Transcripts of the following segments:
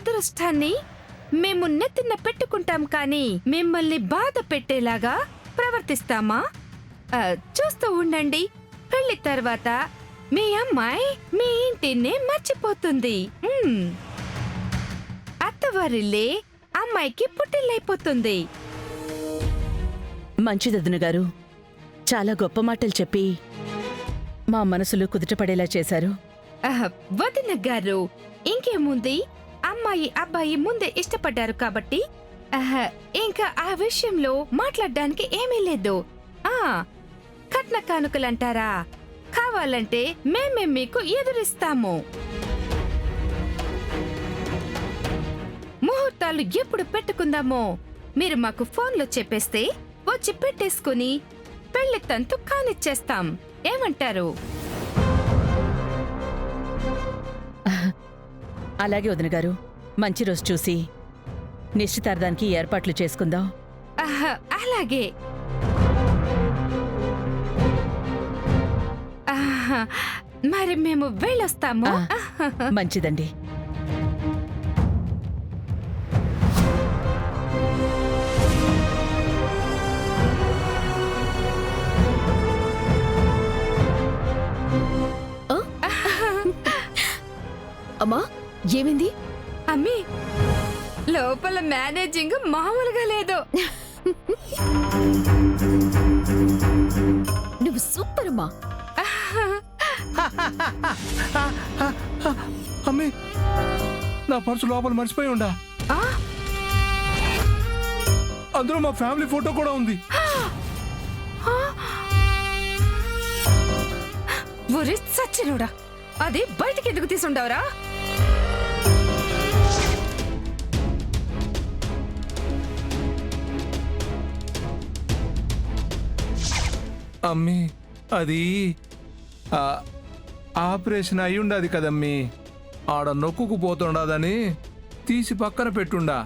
అదృష్టాన్ని మేము నెత్తిన పెట్టుకుంటాం కానీ మిమ్మల్ని బాధ పెట్టేలాగా ప్రవర్తిస్తామా? చూస్తూ ఉండండి, పెళ్లి తర్వాత మీ అమ్మాయి మీ ఇంటిని మర్చిపోతుంది. అత్తవారిల్లే అమ్మాయికి పుట్టిల్లైపోతుంది. మంచిదొదిన గారు, చాలా గొప్ప మాటలు చెప్పి మా మనసులు కుదుటపడేలా చేశారు. వదిన గారు, ఇంకేముంది, అమ్మాయి అబ్బాయి ముందే ఇష్టపడ్డారు కాబట్టి ఇంకా ఆ విషయంలో మాట్లాడడానికి ఏమీ లేదు. కట్న కానుకలంటారా, కావాలంటే మేమే మీకు ఎదురిస్తాము. ముహూర్తాలు ఎప్పుడు పెట్టుకుందామో మీరు మాకు ఫోన్లో చెప్పేస్తే వచ్చి పెట్టేసుకుని పెళ్లి తంతు కానిచ్చేస్తాం. ఏమంటారు? అలాగే వదిన గారు, మంచి రోజు చూసి నిశ్చితార్థానికి ఏర్పాట్లు చేసుకుందాం. అలాగే. మరి మేము వెళ్ళొస్తాము. మంచిదండి. అమ్మా, ఏమైంది? అమ్మీ, లోపల మేనేజింగ్ మామూలుగా లేదు. నువ్వు సూపర్ అమ్మా. అమ్మి, నా పర్సు లోపల మర్చిపోయి ఉండా. అందులో మా ఫ్యామిలీ ఫోటో కూడా ఉంది. ఊరి సచ్చినోడా, అది బయటికి ఎందుకు తీసుండవరా? అమ్మి, అది ఆపరేషన్ అయ్యుండది కదమ్మీ. ఆడ నొక్కుకు పోతుండదని తీసి పక్కన పెట్టుండా.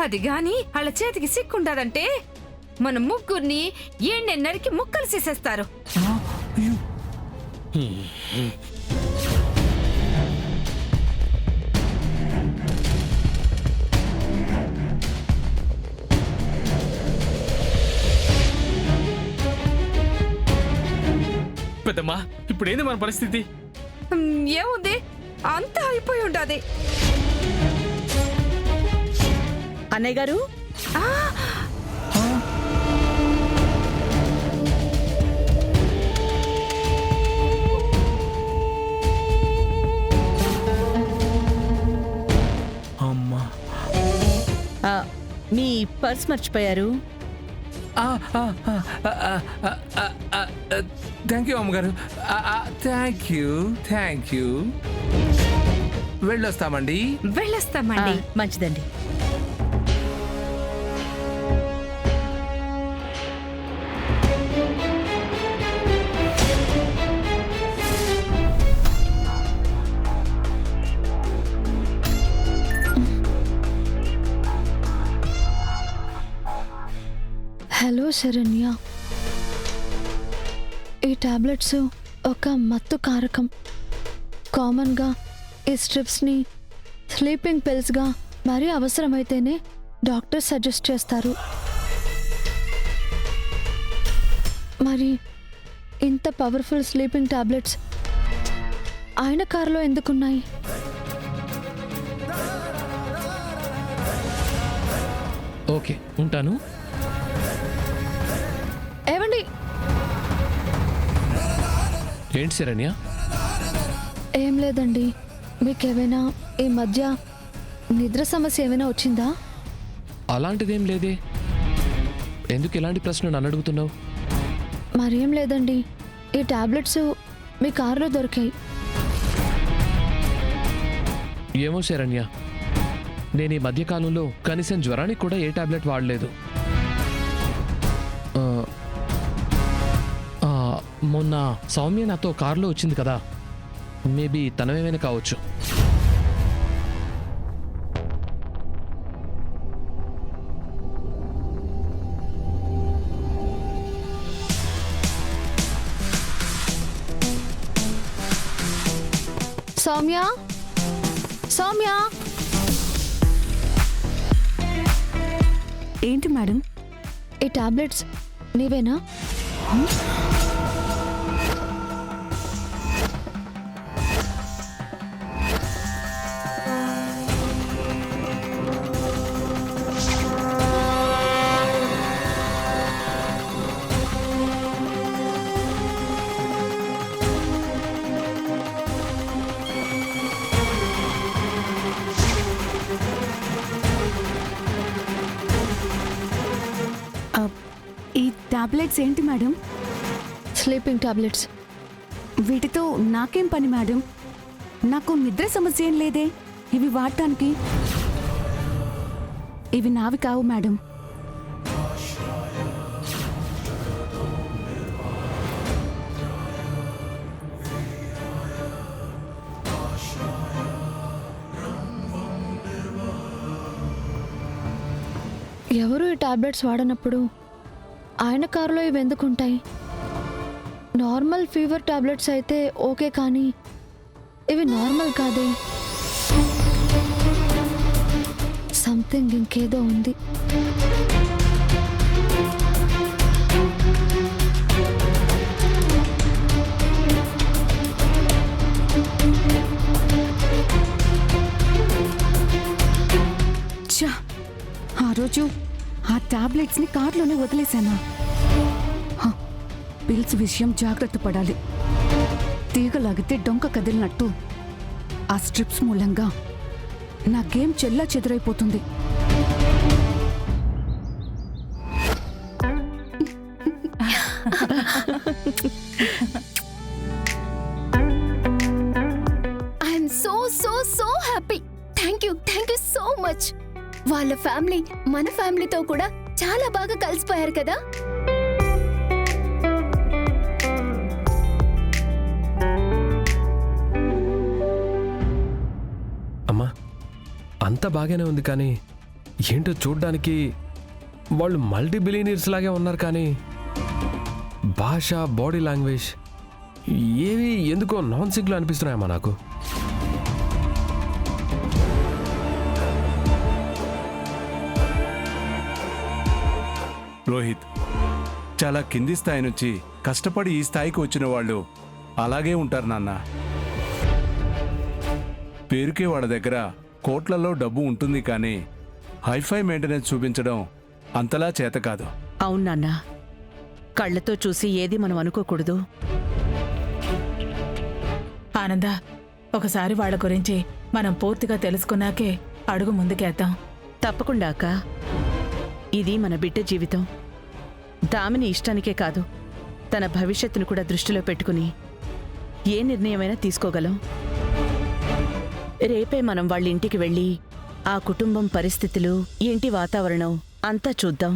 అది గాని వాళ్ళ చేతికి సిక్కుండదంటే మన ముగ్గురిని ఏన్నెన్నరికి ముక్కలు చేసేస్తారు. పెద్దమ్మా, ఇప్పుడేంది మన పరిస్థితి? ఏముంది, అంతా అయిపోయి ఉండాది. అన్నయ్య గారు, అమ్మా, మీ పర్స్ మర్చిపోయారు. థ్యాంక్ యూ అమ్మగారు. Thank you. వెళ్ళొస్తామండి. మంచిదండి. హలో శరణ్య, ఈ టాబ్లెట్స్ ఒక మత్తు కారకం. కామన్గా ఈ స్ట్రిప్స్ని స్లీపింగ్ పిల్స్గా మరీ అవసరమైతేనే డాక్టర్ సజెస్ట్ చేస్తారు. మరి ఇంత పవర్ఫుల్ స్లీపింగ్ టాబ్లెట్స్ ఆయన కారులో ఎందుకున్నాయి? ఓకే, ఉంటాను. ఏవండి? ఏంటి శరణ్య? ఏం లేదండి, మీకేమైనా ఈ మధ్య నిద్ర సమస్య ఏమైనా వచ్చిందా? అలాంటిదేం లేదే. ఎందుకు ఇలాంటి ప్రశ్న నన్ను అడుగుతున్నావు? మరేం లేదండి, ఈ టాబ్లెట్స్ మీ కారులో దొరికాయి. ఏమో శరణ్య, నేను ఈ మధ్యకాలంలో కనీసం జ్వరానికి కూడా ఏ టాబ్లెట్ వాడలేదు. మొన్న సౌమ్య నాతో కారులో వచ్చింది కదా, మేబీ తనమేమైనా కావచ్చు. సౌమ్య, సౌమ్య ఏంటి మేడం? ఈ టాబ్లెట్స్ నీవేనా? ఈ టాబ్లెట్స్ ఏంటి మేడం? Sleeping tablets. వీటితో నాకేం పని మేడం? నాకు నిద్ర సమస్య ఏం లేదే ఇవి వాడటానికి. ఇవి నావి కావు మేడం. ఎవరు ఈ టాబ్లెట్స్ వాడనప్పుడు ఆయన కారులో ఇవి ఎందుకుంటాయి? నార్మల్ ఫీవర్ టాబ్లెట్స్ అయితే ఓకే, కానీ ఇవి నార్మల్ కాదే. సంథింగ్ ఇంకేదో ఉంది. ఛా, ఆ రోజు ఆ టాబ్లెట్స్ని కార్లోనే వదిలేశానా? పిల్స్ విషయం జాగ్రత్త పడాలి. తీగలాగితే డొంక కదిలినట్టు ఆ స్ట్రిప్స్ మూలంగా నా గేమ్ చెల్లా చెదురైపోతుంది. I'm so so so happy. Thank you so much. వాళ్ళ ఫ్యామిలీ మన ఫ్యామిలీతో కూడా చాలా బాగా కలిసిపోయారు కదా. అమ్మా అంతా బాగానే ఉంది, కానీ ఏంటో చూడ్డానికి వాళ్ళు మల్టీ బిలియనీర్స్ లాగే ఉన్నారు, కానీ భాష, బాడీ లాంగ్వేజ్ ఏవి ఎందుకో నాన్ సింక్లో అనిపిస్తున్నాయమ్మా నాకు. రోహిత్, చాలా కింది స్థాయి నుంచి కష్టపడి ఈ స్థాయికి వచ్చిన వాళ్ళు అలాగే ఉంటారు నాన్న. పేరుకే వాళ్ళ దగ్గర కోట్లలో డబ్బు ఉంటుంది, కానీ హైఫై మెయింటెనెన్స్ చూపించడం అంతలా చేత కాదు. అవును నాన్న, కళ్ళతో చూసి ఏది మనం అనుకోకూడదు. ఆనంద, ఒకసారి వాళ్ళ గురించి మనం పూర్తిగా తెలుసుకున్నాకే అడుగు ముందుకేద్దాం. తప్పకుండా అక్క. ఇది మన బిడ్డ జీవితం. దామిని ఇష్టానికే కాదు, తన భవిష్యత్తును కూడా దృష్టిలో పెట్టుకుని ఏ నిర్ణయమైనా తీసుకోగలం. రేపే మనం వాళ్ళ ఇంటికి వెళ్ళి ఆ కుటుంబం పరిస్థితులు, ఇంటి వాతావరణం అంతా చూద్దాం.